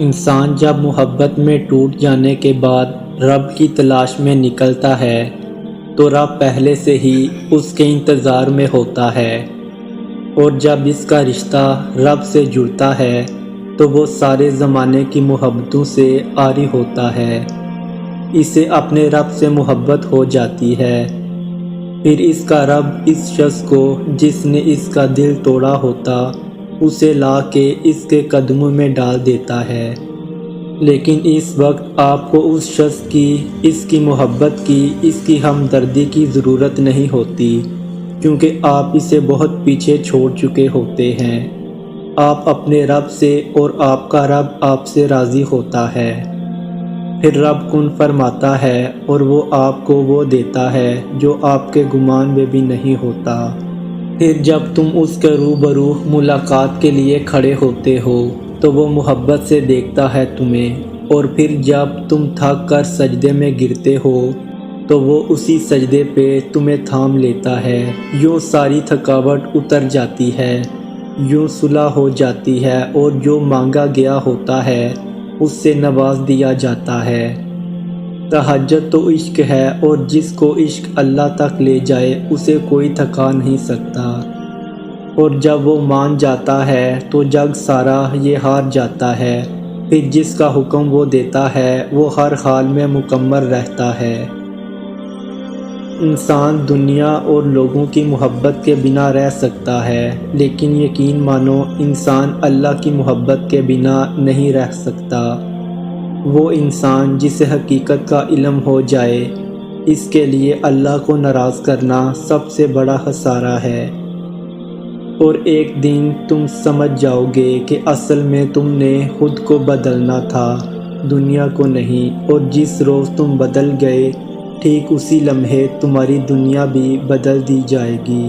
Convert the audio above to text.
انسان جب محبت میں ٹوٹ جانے کے بعد رب کی تلاش میں نکلتا ہے تو رب پہلے سے ہی اس کے انتظار میں ہوتا ہے، اور جب اس کا رشتہ رب سے جڑتا ہے تو وہ سارے زمانے کی محبتوں سے عاری ہوتا ہے۔ اسے اپنے رب سے محبت ہو جاتی ہے، پھر اس کا رب اس شخص کو جس نے اس کا دل توڑا ہوتا اسے لا کے اس کے قدموں میں ڈال دیتا ہے۔ لیکن اس وقت آپ کو اس شخص کی، اس کی محبت کی، اس کی ہمدردی کی ضرورت نہیں ہوتی، کیونکہ آپ اسے بہت پیچھے چھوڑ چکے ہوتے ہیں۔ آپ اپنے رب سے اور آپ کا رب آپ سے راضی ہوتا ہے۔ پھر رب کن فرماتا ہے اور وہ آپ کو وہ دیتا ہے جو آپ کے گمان میں بھی نہیں ہوتا۔ پھر جب تم اس کے روبرو ملاقات کے لیے کھڑے ہوتے ہو تو وہ محبت سے دیکھتا ہے تمہیں، اور پھر جب تم تھک کر سجدے میں گرتے ہو تو وہ اسی سجدے پہ تمہیں تھام لیتا ہے۔ یوں ساری تھکاوٹ اتر جاتی ہے، یوں صلح ہو جاتی ہے، اور جو مانگا گیا ہوتا ہے اس سے نواز دیا جاتا ہے۔ تہجد تو عشق ہے، اور جس کو عشق اللہ تک لے جائے اسے کوئی تھکا نہیں سکتا، اور جب وہ مان جاتا ہے تو جگ سارا یہ ہار جاتا ہے۔ پھر جس کا حکم وہ دیتا ہے وہ ہر حال میں مکمل رہتا ہے۔ انسان دنیا اور لوگوں کی محبت کے بنا رہ سکتا ہے، لیکن یقین مانو انسان اللہ کی محبت کے بنا نہیں رہ سکتا۔ وہ انسان جسے حقیقت کا علم ہو جائے، اس کے لیے اللہ کو ناراض کرنا سب سے بڑا خسارہ ہے، اور ایک دن تم سمجھ جاؤ گے کہ اصل میں تم نے خود کو بدلنا تھا، دنیا کو نہیں، اور جس روز تم بدل گئے ٹھیک اسی لمحے تمہاری دنیا بھی بدل دی جائے گی۔